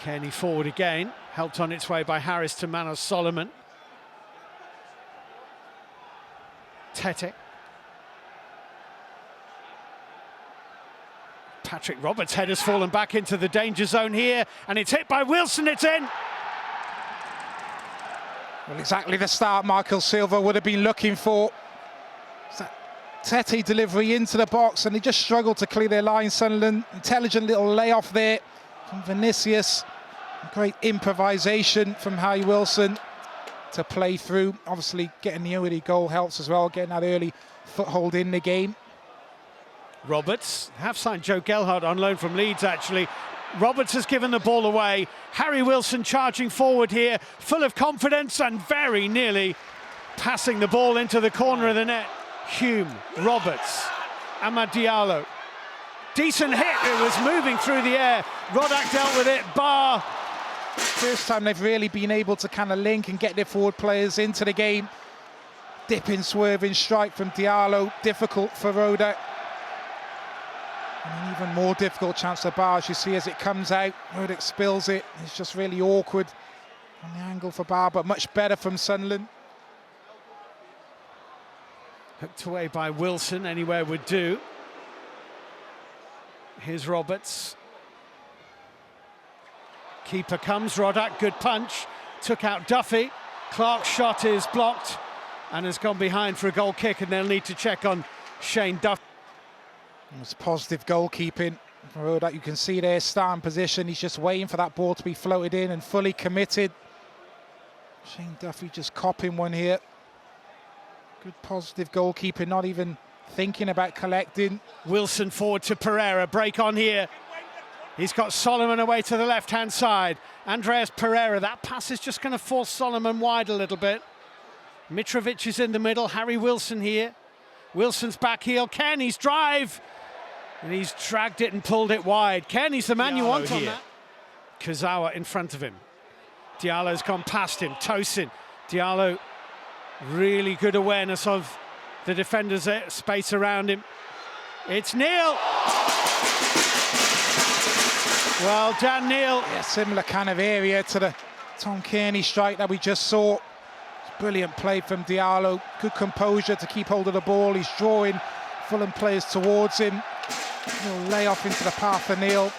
Kearney forward again, helped on its way by Harris to Manos Solomon. Tete. Patrick Roberts' head has fallen back into the danger zone here, and it's hit by Wilson, it's in! Well, exactly the start Michael Silva would have been looking for. Tete delivery into the box, and they just struggled to clear their line. Sunderland, intelligent little layoff there from Vinicius. Great improvisation from Harry Wilson to play through. Obviously, getting the early goal helps as well, getting that early foothold in the game. Roberts, have signed Joe Gelhardt on loan from Leeds, actually. Roberts has given the ball away. Harry Wilson charging forward here, full of confidence and very nearly passing the ball into the corner of the net. Hume, Roberts, Amad Diallo. Decent hit, it was moving through the air. Rodak dealt with it, Bar. First time they've really been able to kind of link and get their forward players into the game. Dipping, swerving strike from Diallo, difficult for Rodak. And an even more difficult chance for Bar, as you see as it comes out. Rodak spills it, it's just really awkward on the angle for Bar, but much better from Sunderland. Hooked away by Wilson, anywhere would do. Here's Roberts. Keeper comes, Rodak, good punch. Took out Duffy. Clark's shot is blocked and has gone behind for a goal kick, and they'll need to check on Shane Duffy. It's positive goalkeeping for Rodak. You can see there, starting position. He's just waiting for that ball to be floated in and fully committed. Shane Duffy just copping one here. Good positive goalkeeping, not even thinking about collecting. Wilson forward to Pereira, break on here. He's got Solomon away to the left-hand side. Andreas Pereira, that pass is just going to force Solomon wide a little bit. Mitrovic is in the middle, Harry Wilson here. Wilson's back heel, Kearney's drive. And he's dragged it and pulled it wide. Kearney's the man you want on that. Kazawa in front of him. Diallo's gone past him, Tosin. Diallo, really good awareness of the defender's space around him. It's Neil. Well done, Neil. Yeah, similar kind of area to the Tom Kearney strike that we just saw. Brilliant play from Diallo. Good composure to keep hold of the ball. He's drawing Fulham players towards him. He'll lay off into the path of Neil.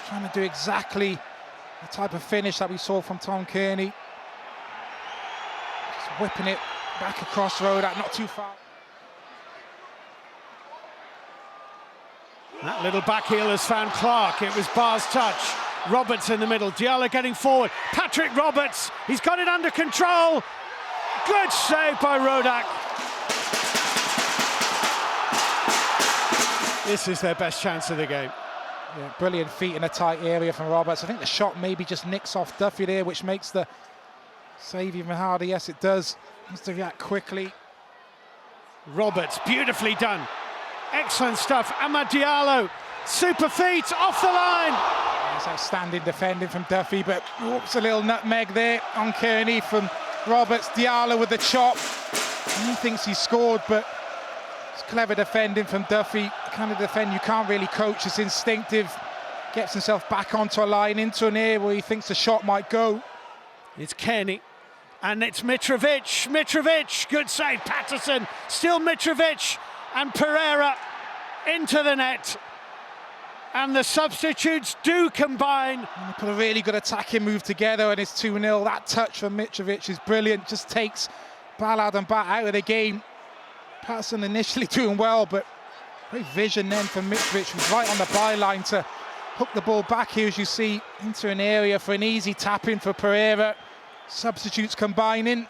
Trying to do exactly the type of finish that we saw from Tom Kearney. Just whipping it back across the road, not too far. That little back heel has found Clark. It was Barr's touch. Roberts in the middle. Diallo getting forward. Patrick Roberts. He's got it under control. Good save by Rodak. This is their best chance of the game. Yeah, brilliant feet in a tight area from Roberts. I think the shot maybe just nicks off Duffy there, which makes the save even harder. Yes, it does. Needs to react quickly. Roberts, beautifully done. Excellent stuff. Amad Diallo, super feet, off the line. It's outstanding defending from Duffy, but whoops, a little nutmeg there on Kearney from Roberts. Diallo with the chop. He thinks he scored, but it's clever defending from Duffy. The kind of defend you can't really coach. It's instinctive. Gets himself back onto a line, into an area where he thinks the shot might go. It's Kearney. And it's Mitrovic. Mitrovic, good save. Patterson, still Mitrovic. And Pereira into the net. And the substitutes do combine. And they put a really good attacking move together, and it's 2-0. That touch from Mitrovic is brilliant. Just takes Ballard and Bat out of the game. Patterson initially doing well, but great vision then from Mitrovic, who's right on the byline to hook the ball back here, as you see, into an area for an easy tap-in for Pereira. Substitutes combining.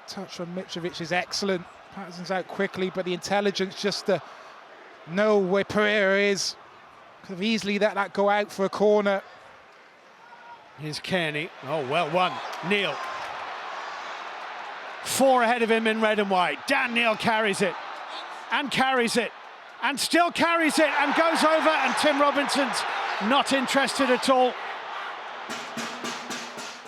Touch from Mitrovic is excellent. Patterson's out quickly, but the intelligence just to know where Pereira is. Could have easily let that go out for a corner. Here's Kearney. Oh, well won. Neil. 4 ahead of him in red and white. Dan Neil carries it. And carries it. And still carries it and goes over, and Tim Robinson's not interested at all.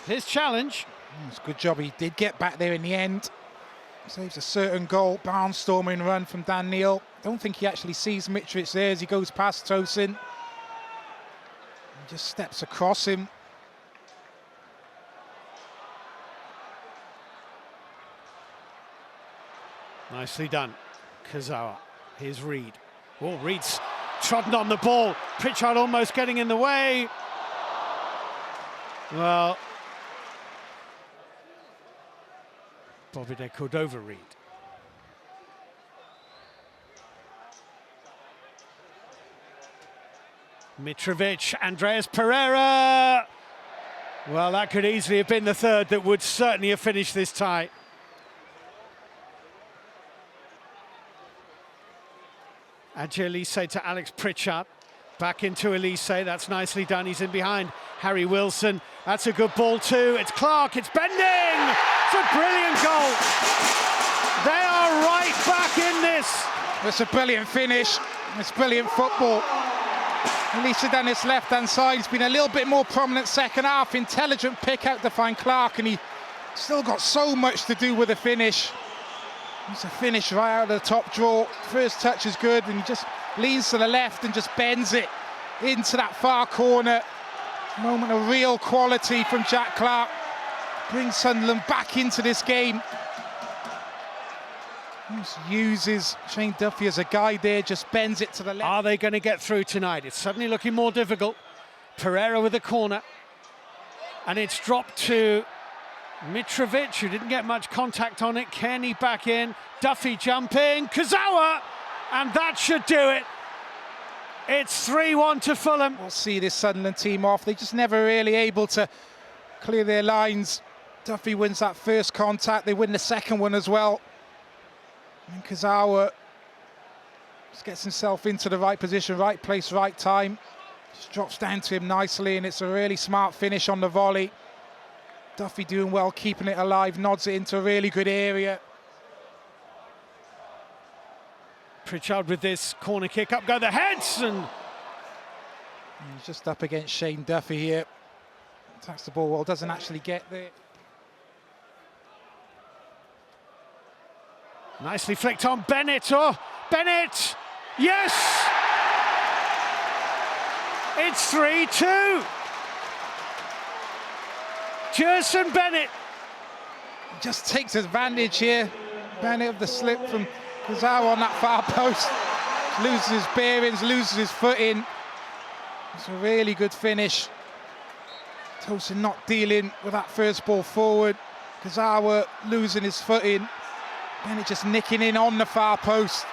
His challenge. It's a good job he did get back there in the end. Saves a certain goal. Barnstorming run from Dan Neil. Don't think he actually sees Mitrovic there as he goes past Tosin. Just steps across him. Nicely done. Kurzawa. Here's Reed. Oh, Reed's trodden on the ball. Pritchard almost getting in the way. Well, Bobby Cordova Reed. Mitrovic, Andreas Pereira. Well, that could easily have been the third that would certainly have finished this tie. Adji Elise to Alex Pritchard. Back into Elise, that's nicely done. He's in behind Harry Wilson. That's a good ball too. It's Clark, it's bending! It's a brilliant goal. They are right back in this. It's a brilliant finish. It's brilliant football. Elise down his left-hand side. He's been a little bit more prominent second half. Intelligent pick out to find Clark, and he still got so much to do with the finish. It's a finish right out of the top draw. First touch is good, and he just leans to the left and just bends it into that far corner. Moment of real quality from Jack Clark. Brings Sunderland back into this game. Just uses Shane Duffy as a guide there, just bends it to the left. Are they going to get through tonight? It's suddenly looking more difficult. Pereira with a corner. And it's dropped to Mitrovic, who didn't get much contact on it. Kearney back in. Duffy jumping. Kurzawa! And that should do it. It's 3-1 to Fulham. We'll see this Sunderland team off. They're just never really able to clear their lines. Duffy wins that first contact. They win the second one as well. And Kurzawa just gets himself into the right position, right place, right time. Just drops down to him nicely, and it's a really smart finish on the volley. Duffy doing well, keeping it alive, nods it into a really good area. Pritchard with this corner kick, up go the heads, and he's just up against Shane Duffy here. Attacks the ball well, doesn't actually get there. Nicely flicked on Bennett. Oh, Bennett! Yes! It's 3-2. Jerson Bennett. Just takes advantage here. Bennett of the slip from Kurzawa on that far post. Loses his bearings, loses his footing. It's a really good finish. Tosin not dealing with that first ball forward. Kurzawa losing his footing. Bennett just nicking in on the far post.